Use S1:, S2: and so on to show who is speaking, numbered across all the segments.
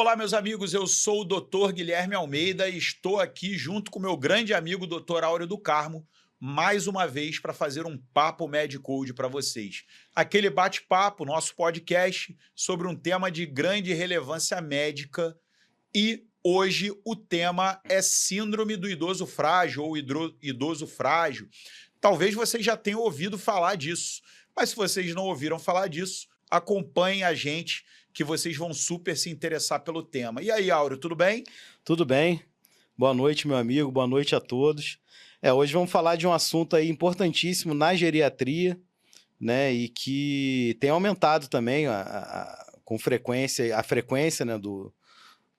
S1: Olá, meus amigos, eu sou o Dr. Guilherme Almeida e estou aqui junto com meu grande amigo Dr. Áureo do Carmo, mais uma vez para fazer um Papo Medcode para vocês. Aquele bate-papo, nosso podcast, sobre um tema de grande relevância médica e hoje o tema é Síndrome do Idoso Frágil ou Idoso Frágil. Talvez vocês já tenham ouvido falar disso, mas se vocês não ouviram falar disso, acompanhem a gente que vocês vão super se interessar pelo tema. E aí, Áureo, tudo bem?
S2: Tudo bem. Boa noite, meu amigo. Boa noite a todos. Hoje vamos falar de um assunto aí importantíssimo na geriatria, né, e que tem aumentado também com frequência, a frequência, né,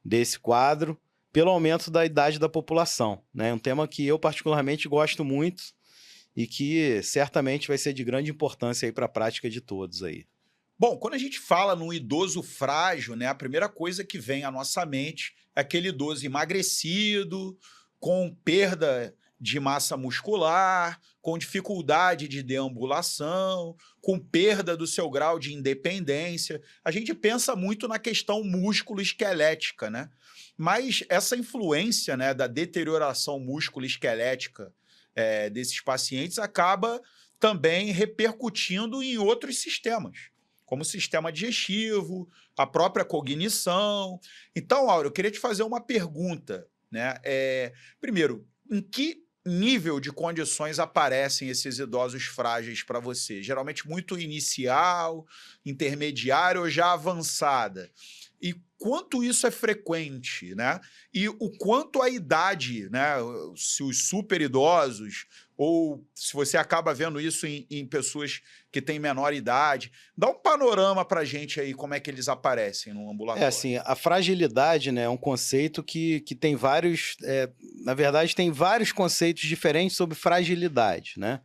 S2: desse quadro, pelo aumento da idade da população, né? Um tema que eu particularmente gosto muito e que certamente vai ser de grande importância aí para a prática de todos aí.
S1: Bom, quando a gente fala num idoso frágil, né, a primeira coisa que vem à nossa mente é aquele idoso emagrecido, com perda de massa muscular, com dificuldade de deambulação, com perda do seu grau de independência. A gente pensa muito na questão músculo-esquelética, né? Mas essa influência, né, da deterioração músculo-esquelética desses pacientes acaba também repercutindo em outros sistemas, como o sistema digestivo, a própria cognição. Então, Áureo, eu queria te fazer uma pergunta, né? Primeiro, em que nível de condições aparecem esses idosos frágeis para você? Geralmente muito inicial, intermediário ou já avançada? E quanto isso é frequente, né? E o quanto a idade, né? Se os super idosos ou se você acaba vendo isso em pessoas que têm menor idade. Dá um panorama para a gente aí, como é que eles aparecem no ambulatório.
S2: Assim, a fragilidade, né, é um conceito que tem vários... na verdade, tem vários conceitos diferentes sobre fragilidade, né?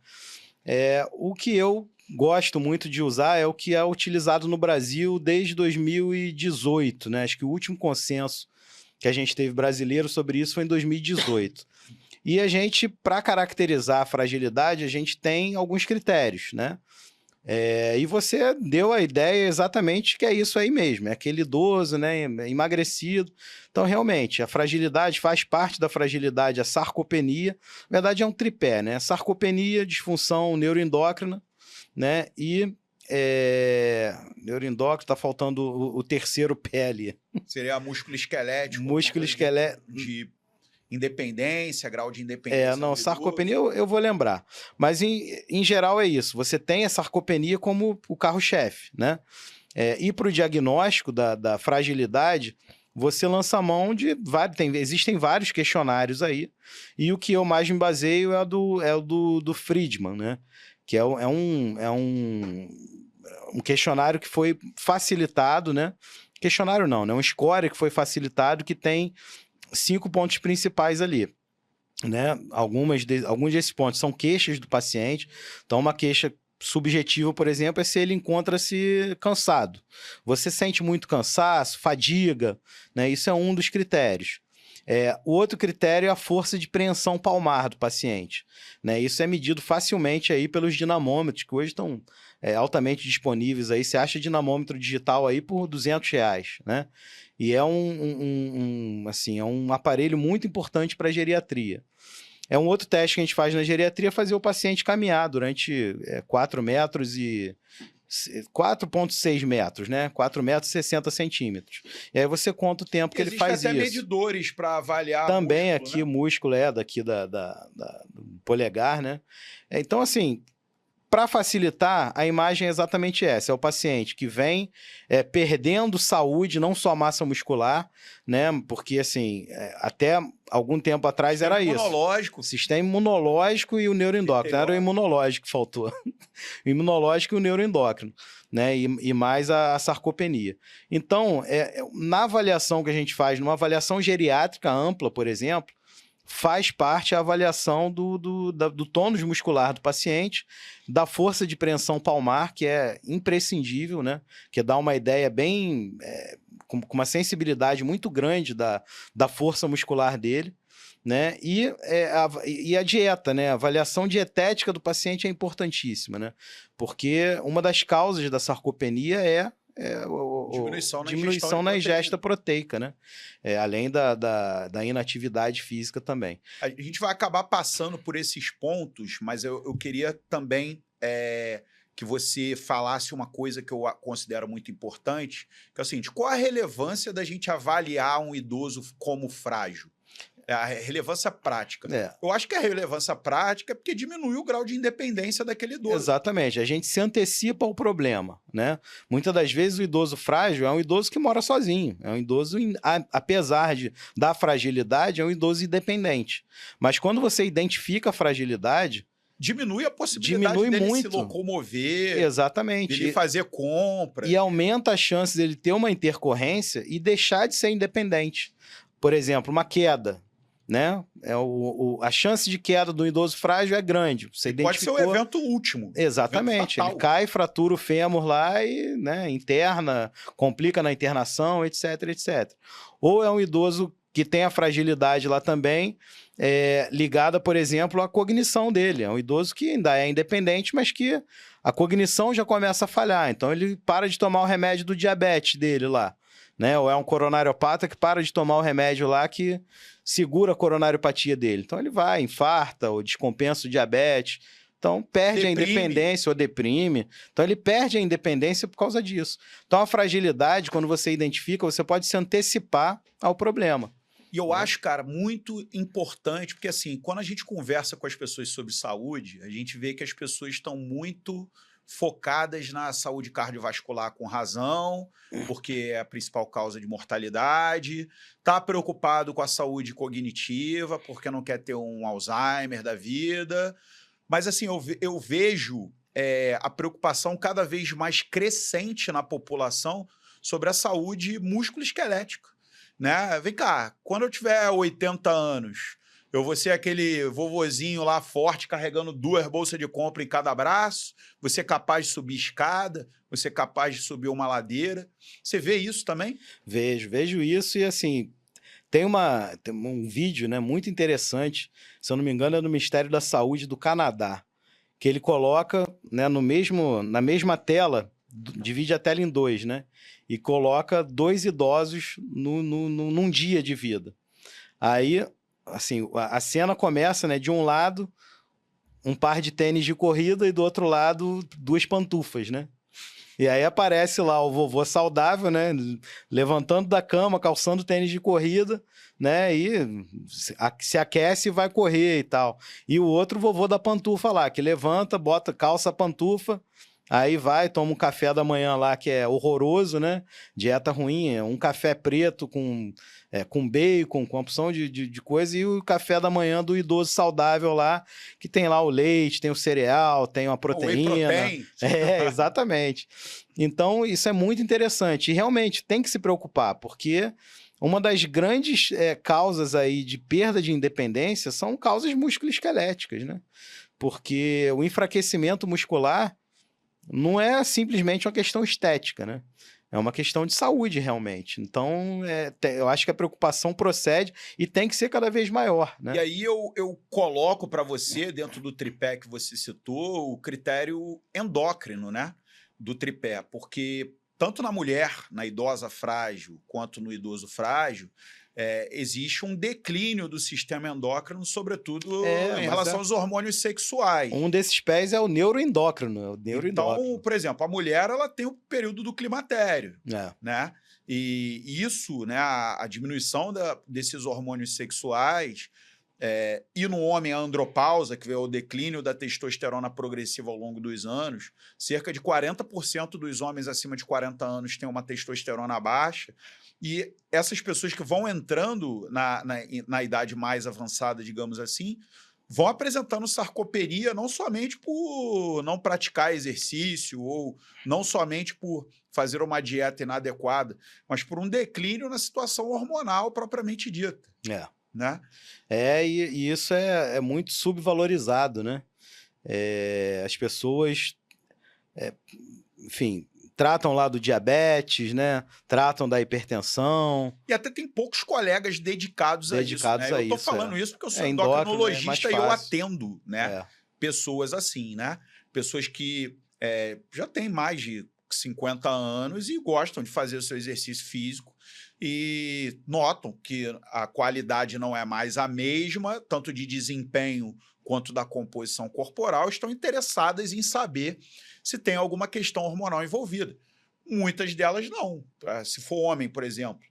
S2: O que eu gosto muito de usar é o que é utilizado no Brasil desde 2018, né? Acho que o último consenso que a gente teve brasileiro sobre isso foi em 2018. E a gente, para caracterizar a fragilidade, a gente tem alguns critérios, né? E você deu a ideia exatamente que é isso aí mesmo, é aquele idoso, né, emagrecido. Então, realmente, a fragilidade faz parte da fragilidade, a sarcopenia. Na verdade, é um tripé, né? Sarcopenia, disfunção neuroendócrina, né? E neuroendócrino, está faltando o terceiro pé ali.
S1: Seria músculo-esquelético.
S2: Músculo-esquelético.
S1: De independência, grau de independência.
S2: Não, sarcopenia eu vou lembrar. Mas, em geral, é isso. Você tem a sarcopenia como o carro-chefe, né? E para o diagnóstico da fragilidade, você lança a mão de vários... Existem vários questionários aí. E o que eu mais me baseio é o do Friedman, né? Que é um questionário que foi facilitado, né? Questionário não, né? Um score que foi facilitado que tem 5 pontos principais ali, né? Alguns desses pontos são queixas do paciente. Então, uma queixa subjetiva, por exemplo, é se ele encontra-se cansado. Você sente muito cansaço, fadiga, né? Isso é um dos critérios. O outro critério é a força de preensão palmar do paciente, né? Isso é medido facilmente aí pelos dinamômetros, que hoje estão altamente disponíveis aí. Você acha dinamômetro digital aí por R$200, né? E é assim, é um aparelho muito importante para a geriatria. É um outro teste que a gente faz na geriatria, fazer o paciente caminhar durante 4 metros e 4,6 metros, né? 4 metros e 60 centímetros. E aí você conta o tempo que ele faz isso.
S1: Existem até medidores para avaliar
S2: também
S1: músculo,
S2: aqui,
S1: né?
S2: O músculo daqui do polegar, né? Então, assim, para facilitar, a imagem é exatamente essa. É o paciente que vem perdendo saúde, não só massa muscular, né? Porque, assim, até algum tempo atrás era isso.
S1: Imunológico.
S2: Sistema imunológico e o neuroendócrino. Era o imunológico que faltou. O imunológico e o neuroendócrino, né? E mais a sarcopenia. Então, na avaliação que a gente faz, numa avaliação geriátrica ampla, por exemplo, faz parte a avaliação do tônus muscular do paciente, da força de preensão palmar, que é imprescindível, né? Que dá uma ideia bem... com uma sensibilidade muito grande da força muscular dele, né? E a dieta, né? A avaliação dietética do paciente é importantíssima, né? Porque uma das causas da sarcopenia é diminuição na ingesta proteica, né? Além da inatividade física também.
S1: A gente vai acabar passando por esses pontos, mas eu queria também que você falasse uma coisa que eu considero muito importante, que é o seguinte: qual a relevância da gente avaliar um idoso como frágil? A relevância prática. Eu acho que a relevância prática é porque diminui o grau de independência daquele idoso.
S2: Exatamente. A gente se antecipa ao problema, né? Muitas das vezes o idoso frágil é um idoso que mora sozinho. É um idoso, apesar da fragilidade, é um idoso independente. Mas quando você identifica a fragilidade,
S1: diminui a possibilidade dele muito se locomover,
S2: exatamente,
S1: dele fazer compra.
S2: E aumenta a chance dele ter uma intercorrência e deixar de ser independente. Por exemplo, uma queda, né? A chance de queda do idoso frágil é grande. Você
S1: pode ser o evento último.
S2: Exatamente. Ele cai, fratura o fêmur lá e, né, interna, complica na internação, etc, etc. Ou é um idoso que tem a fragilidade lá também, ligada, por exemplo, à cognição dele. É um idoso que ainda é independente, mas que a cognição já começa a falhar. Então, ele para de tomar o remédio do diabetes dele lá, né? Ou é um coronariopata que para de tomar o remédio lá que segura a coronariopatia dele. Então, ele vai, infarta ou descompensa o diabetes. Então, perde a independência ou deprime. Então, ele perde a independência por causa disso. Então, a fragilidade, quando você identifica, você pode se antecipar ao problema.
S1: E eu acho, cara, muito importante, porque assim, quando a gente conversa com as pessoas sobre saúde, a gente vê que as pessoas estão muito focadas na saúde cardiovascular com razão, porque é a principal causa de mortalidade, está preocupado com a saúde cognitiva, porque não quer ter um Alzheimer da vida. Mas assim, eu vejo a preocupação cada vez mais crescente na população sobre a saúde músculo-esquelética. Né? Vem cá, quando eu tiver 80 anos, eu vou ser aquele vovozinho lá forte, carregando 2 bolsas de compra em cada braço, vou ser capaz de subir escada, vou ser capaz de subir uma ladeira. Você vê isso também?
S2: Vejo isso e assim, tem um vídeo, né, muito interessante, se eu não me engano é do Ministério da Saúde do Canadá, que ele coloca, né, na mesma tela, divide a tela em 2, né? E coloca 2 idosos num dia de vida. Aí, assim, a cena começa, né? De um lado, um par de tênis de corrida e do outro lado, 2 pantufas, né? E aí aparece lá o vovô saudável, né? Levantando da cama, calçando tênis de corrida, né? E se aquece e vai correr e tal. E o outro vovô da pantufa lá, que levanta, calça a pantufa, aí vai, toma um café da manhã lá que é horroroso, né? Dieta ruim, um café preto com bacon, com opção de coisa, e o café da manhã do idoso saudável lá, que tem lá o leite, tem o cereal, tem uma proteína. Exatamente. Então, isso é muito interessante. E realmente tem que se preocupar, porque uma das grandes causas aí de perda de independência são causas musculoesqueléticas, né? Porque o enfraquecimento muscular não é simplesmente uma questão estética, né? É uma questão de saúde, realmente. Então, eu acho que a preocupação procede e tem que ser cada vez maior, né?
S1: E aí eu coloco para você, dentro do tripé que você citou, o critério endócrino, né? Do tripé, porque tanto na mulher, na idosa frágil, quanto no idoso frágil, existe um declínio do sistema endócrino, sobretudo em relação aos hormônios sexuais.
S2: Um desses pés é o neuroendócrino.
S1: Então, por exemplo, a mulher ela tem o período do climatério, né? E isso, né, a diminuição desses hormônios sexuais, e no homem a andropausa, que é o declínio da testosterona progressiva ao longo dos anos, cerca de 40% dos homens acima de 40 anos têm uma testosterona baixa, e essas pessoas que vão entrando na idade mais avançada, digamos assim, vão apresentando sarcopenia não somente por não praticar exercício ou não somente por fazer uma dieta inadequada, mas por um declínio na situação hormonal propriamente dita. Né?
S2: E isso é muito subvalorizado, né? As pessoas, enfim, tratam lá do diabetes, né? Tratam da hipertensão.
S1: E até tem poucos colegas dedicados a isso, né? Eu tô falando isso porque eu sou endocrinologista e eu atendo, né? Pessoas assim, né? Pessoas que já têm mais de 50 anos e gostam de fazer o seu exercício físico e notam que a qualidade não é mais a mesma, tanto de desempenho quanto da composição corporal, estão interessadas em saber se tem alguma questão hormonal envolvida. Muitas delas não. Se for homem, por exemplo,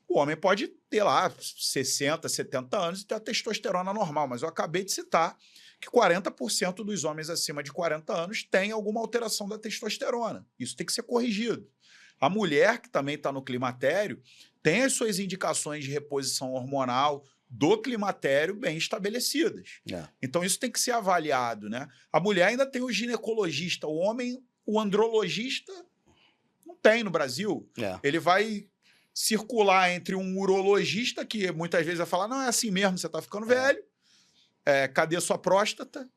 S1: o homem pode ter lá 60, 70 anos e ter a testosterona normal, mas eu acabei de citar que 40% dos homens acima de 40 anos têm alguma alteração da testosterona. Isso tem que ser corrigido. A mulher, que também está no climatério, tem as suas indicações de reposição hormonal do climatério bem estabelecidas. Então, isso tem que ser avaliado, né? A mulher ainda tem o ginecologista, o homem, o andrologista, não tem no Brasil. Ele vai circular entre um urologista, que muitas vezes vai falar, não, é assim mesmo, você está ficando velho, cadê sua próstata?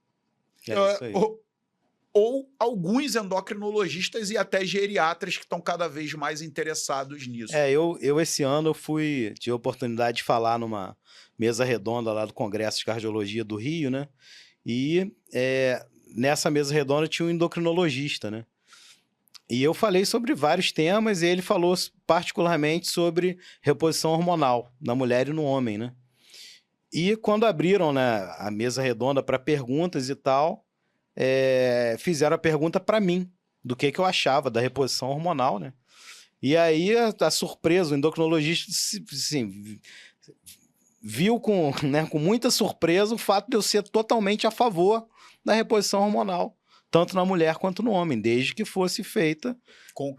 S2: Isso aí.
S1: Ou alguns endocrinologistas e até geriatras que estão cada vez mais interessados nisso.
S2: Eu esse ano tive a oportunidade de falar numa mesa redonda lá do Congresso de Cardiologia do Rio, né? E nessa mesa redonda tinha um endocrinologista, né? E eu falei sobre vários temas e ele falou particularmente sobre reposição hormonal na mulher e no homem, né? E quando abriram, né, a mesa redonda para perguntas e tal, fizeram a pergunta para mim, do que eu achava da reposição hormonal, né? E aí a surpresa, o endocrinologista assim, viu com muita surpresa o fato de eu ser totalmente a favor da reposição hormonal, tanto na mulher quanto no homem, desde que fosse feita com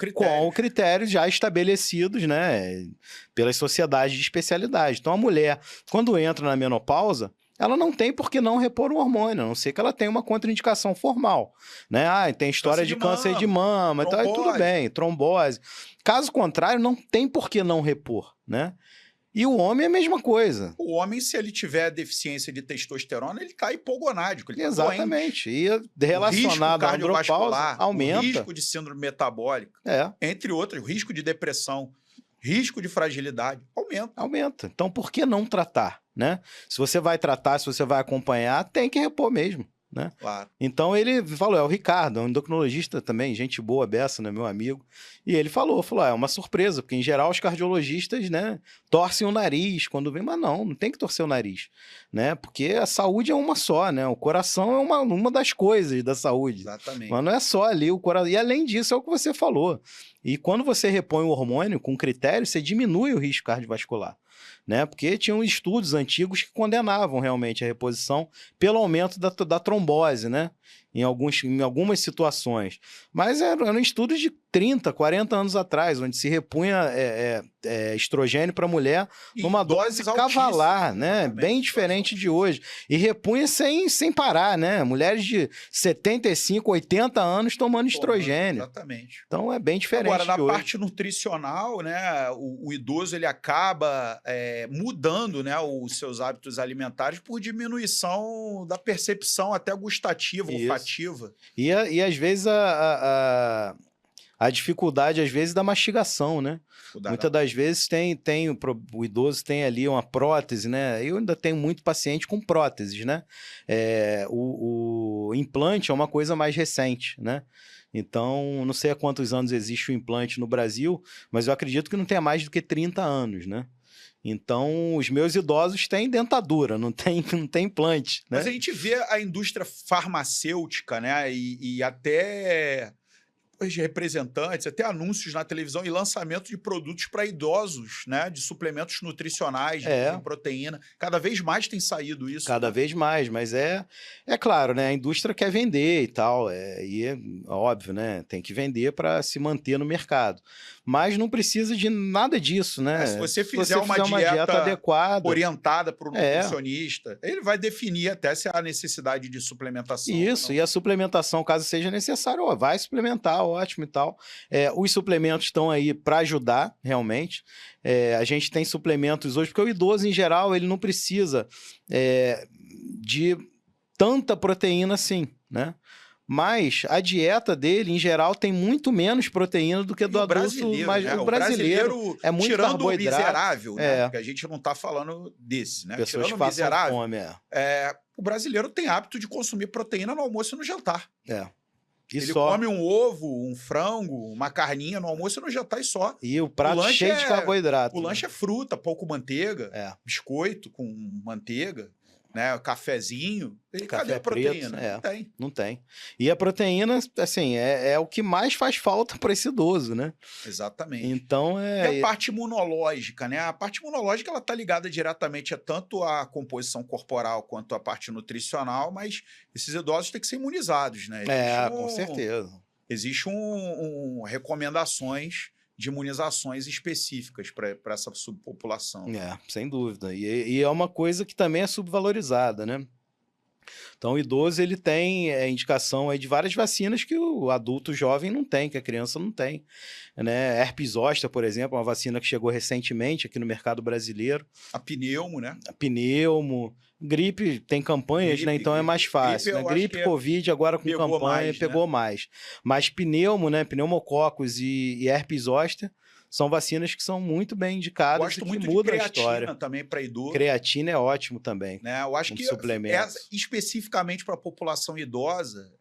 S2: critérios já estabelecidos, né, pelas sociedades de especialidade. Então, a mulher, quando entra na menopausa, ela não tem por que não repor um hormônio, a não ser que ela tenha uma contraindicação formal, né? Tem história de câncer de mama, então aí tudo bem, trombose. Caso contrário, não tem por que não repor, né? E o homem é a mesma coisa.
S1: O homem, se ele tiver deficiência de testosterona, ele está hipogonádico. Ele
S2: Exatamente. E relacionado à andropausa, aumenta.
S1: O risco de síndrome metabólica, entre outros, o risco de depressão, risco de fragilidade, aumenta.
S2: Então, por que não tratar, né? Se você vai tratar, se você vai acompanhar, tem que repor mesmo, né?
S1: Claro.
S2: Então, ele falou, o Ricardo, é um endocrinologista também, gente boa beça, né, meu amigo. E ele falou, é uma surpresa, porque em geral os cardiologistas, né, torcem o nariz quando vem, mas não tem que torcer o nariz, né? Porque a saúde é uma só, né? O coração é uma das coisas da saúde.
S1: Exatamente.
S2: Mas não é só ali o coração. E além disso, é o que você falou. E quando você repõe o hormônio com critério, você diminui o risco cardiovascular, né? Porque tinham estudos antigos que condenavam realmente a reposição pelo aumento da trombose, né? Em algumas situações. Mas eram estudos de 30, 40 anos atrás, onde se repunha estrogênio para a mulher numa dose cavalar, né? Bem diferente de hoje. E repunha sem parar, né? Mulheres de 75, 80 anos tomando estrogênio.
S1: Exatamente.
S2: Então é bem diferente.
S1: Agora, na parte nutricional, né? O idoso ele acaba mudando, né, os seus hábitos alimentares por diminuição da percepção até gustativa, olfativa.
S2: E às vezes a dificuldade, às vezes, da mastigação, né? Muitas das vezes o idoso tem ali uma prótese, né? Eu ainda tenho muito paciente com próteses, né? O implante é uma coisa mais recente, né? Então, não sei há quantos anos existe o implante no Brasil, mas eu acredito que não tenha mais do que 30 anos, né? Então, os meus idosos têm dentadura, não tem implante, né?
S1: Mas a gente vê a indústria farmacêutica, né? E até os representantes, até anúncios na televisão e lançamento de produtos para idosos, né? De suplementos nutricionais, de proteína. Cada vez mais tem saído isso.
S2: Cada vez mais, mas é claro, né? A indústria quer vender e tal, e é óbvio, né? Tem que vender para se manter no mercado. Mas não precisa de nada disso, né?
S1: Se você fizer uma dieta
S2: adequada,
S1: orientada para o nutricionista, ele vai definir até se há necessidade de suplementação.
S2: Isso, e a suplementação, caso seja necessário, vai suplementar, ótimo e tal. Os suplementos estão aí para ajudar, realmente. A gente tem suplementos hoje, porque o idoso, em geral, ele não precisa de tanta proteína assim, né? Mas a dieta dele, em geral, tem muito menos proteína do que do adulto. Mas
S1: né?
S2: O brasileiro é muito
S1: tirando
S2: carboidrato.
S1: O miserável, né? Porque a gente não está falando desse, né?
S2: Pessoas
S1: tirando o miserável,
S2: fome,
S1: o brasileiro tem hábito de consumir proteína no almoço e no jantar.
S2: E
S1: Ele
S2: só.
S1: come um ovo, um frango, uma carninha no almoço e no jantar e só.
S2: E o prato cheio de carboidrato.
S1: O lanche é fruta, pouco manteiga, biscoito com manteiga, né? Cafezinho. E cadê a proteína?
S2: Preto,
S1: Não tem.
S2: Não tem. E a proteína, assim, é o que mais faz falta para esse idoso, né?
S1: Exatamente.
S2: Então
S1: E a parte imunológica, né? A parte imunológica ela está ligada diretamente a tanto a composição corporal quanto a parte nutricional, mas esses idosos têm que ser imunizados, né?
S2: Com certeza.
S1: Existem recomendações de imunizações específicas para essa subpopulação.
S2: Sem dúvida. E é uma coisa que também é subvalorizada, né? Então, o idoso ele tem indicação aí de várias vacinas que o adulto jovem não tem, que a criança não tem. Né? Herpes zoster, por exemplo, é uma vacina que chegou recentemente aqui no mercado brasileiro.
S1: A pneumo, né?
S2: A pneumo. Gripe tem campanhas, né? Então é mais fácil. Gripe, Covid, agora com campanha, pegou mais. Mas pneumo, né? Pneumococos e herpes zoster são vacinas que são muito bem indicadas.
S1: Gosto
S2: e que
S1: muito
S2: mudam
S1: de
S2: a história.
S1: creatina também para idoso.
S2: Creatina é ótimo também.
S1: Né? Eu acho que especificamente para a população idosa,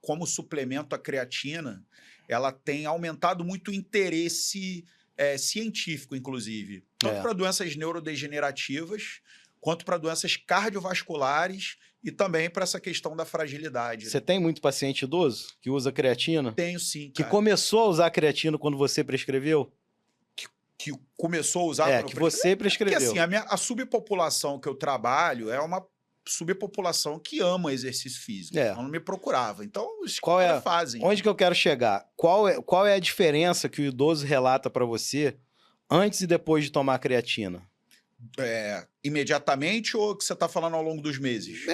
S1: como suplemento à creatina, ela tem aumentado muito o interesse científico, inclusive. Tanto para doenças neurodegenerativas, quanto para doenças cardiovasculares e também para essa questão da fragilidade.
S2: Você tem muito paciente idoso que usa creatina?
S1: Tenho sim,
S2: cara. Que começou a usar creatina quando você prescreveu?
S1: Que começou a usar...
S2: que você prescreveu.
S1: Porque assim, a subpopulação que eu trabalho é uma subpopulação que ama exercício físico. Ela não me procurava. Então, os caras fazem.
S2: Onde que eu quero chegar? Qual é a diferença que o idoso relata para você antes e depois de tomar creatina?
S1: Imediatamente ou que você está falando ao longo dos meses?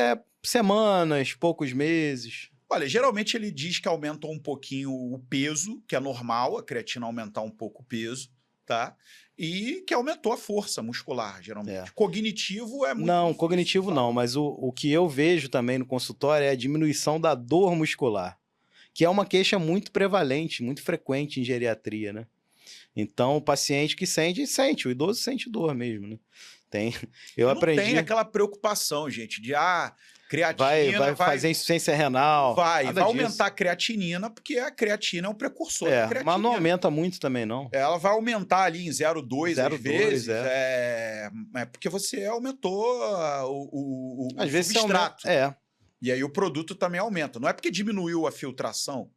S2: Semanas, poucos meses.
S1: Olha, geralmente ele diz que aumenta um pouquinho o peso, que é normal a creatina aumentar um pouco o peso, tá? E que aumentou a força muscular, geralmente. Cognitivo é muito
S2: Não, cognitivo não, mas o que eu vejo também no consultório é a diminuição da dor muscular, que é uma queixa muito prevalente, muito frequente em geriatria, né? Então, o paciente que sente, o idoso sente dor mesmo, né? Eu aprendi...
S1: Não tem aquela preocupação, gente, de creatina...
S2: Vai fazer insuficiência renal.
S1: Vai aumentar a creatinina, porque a creatina é um precursor da creatina.
S2: Mas não aumenta muito também, não.
S1: Ela vai aumentar ali em 0,2 às vezes, porque você aumentou o
S2: às vezes
S1: substrato. E aí o produto também aumenta. Não é porque diminuiu a filtração.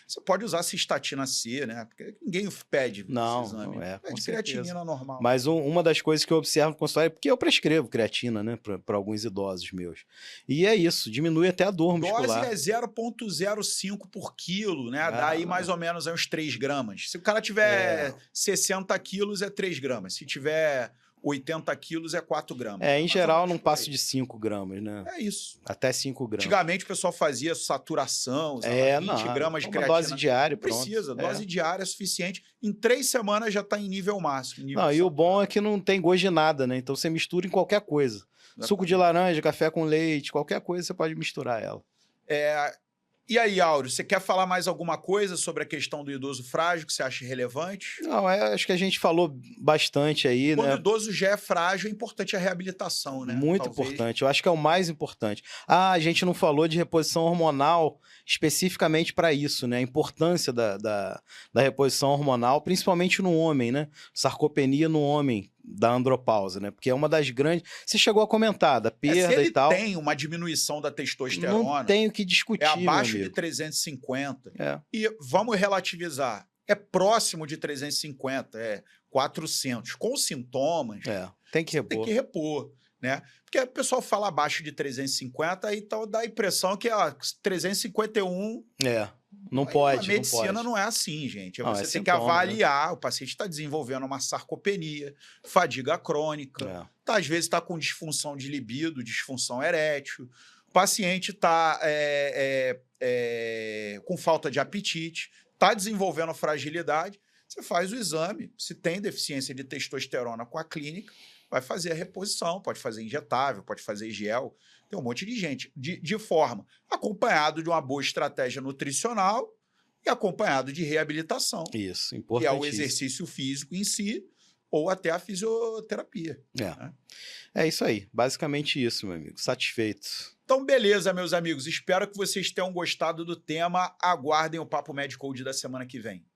S1: Você pode usar cistatina C, né? Porque ninguém pede esse exame.
S2: Com
S1: creatinina normal.
S2: Mas uma das coisas que eu observo no consultório é porque eu prescrevo creatina, né? Para alguns idosos meus. E é isso, diminui até a dor muscular.
S1: Dose é 0,05 por quilo, né? Dá aí mais ou menos uns 3 gramas. Se o cara tiver 60 quilos, é 3 gramas. Se tiver 80 quilos é 4 gramas.
S2: Em geral, não passa de 5 gramas, né?
S1: É isso.
S2: Até 5 gramas.
S1: Antigamente, o pessoal fazia saturação, usava 20 gramas de creatina.
S2: Dose diária,
S1: pronto. Precisa, dose diária é suficiente. Em 3 semanas já está em nível máximo.
S2: E o bom é que não tem gosto de nada, né? Então você mistura em qualquer coisa. Suco de laranja, café com leite, qualquer coisa você pode misturar ela.
S1: E aí, Áureo, você quer falar mais alguma coisa sobre a questão do idoso frágil que você acha relevante?
S2: Não, acho que a gente falou bastante aí,
S1: Quando
S2: né?
S1: o idoso já é frágil, é importante a reabilitação, né?
S2: Muito importante, eu acho que é o mais importante. A gente não falou de reposição hormonal especificamente para isso, né? A importância da reposição hormonal, principalmente no homem, né? Sarcopenia no homem da andropausa, né? Porque é uma das grandes... Você chegou a comentar da perda e tal.
S1: Se ele tem uma diminuição da testosterona...
S2: Não tenho o que discutir,
S1: abaixo de 350. E vamos relativizar. É próximo de 350, 400. Com sintomas...
S2: tem que repor.
S1: Tem que repor, né? Porque o pessoal fala abaixo de 350, aí então dá a impressão que 351...
S2: Não pode.
S1: A medicina não é assim, gente. Você tem que avaliar. O paciente está desenvolvendo uma sarcopenia, fadiga crônica, às vezes está com disfunção de libido, disfunção erétil. O paciente está com falta de apetite, está desenvolvendo fragilidade. Você faz o exame. Se tem deficiência de testosterona com a clínica, vai fazer a reposição. Pode fazer injetável, pode fazer gel. Tem um monte de gente, de forma, acompanhado de uma boa estratégia nutricional e acompanhado de reabilitação.
S2: Isso, importante.
S1: Que é o exercício físico em si, ou até a fisioterapia.
S2: É isso aí. Basicamente isso, meu amigo. Satisfeito.
S1: Então, beleza, meus amigos. Espero que vocês tenham gostado do tema. Aguardem o Papo Med Code da semana que vem.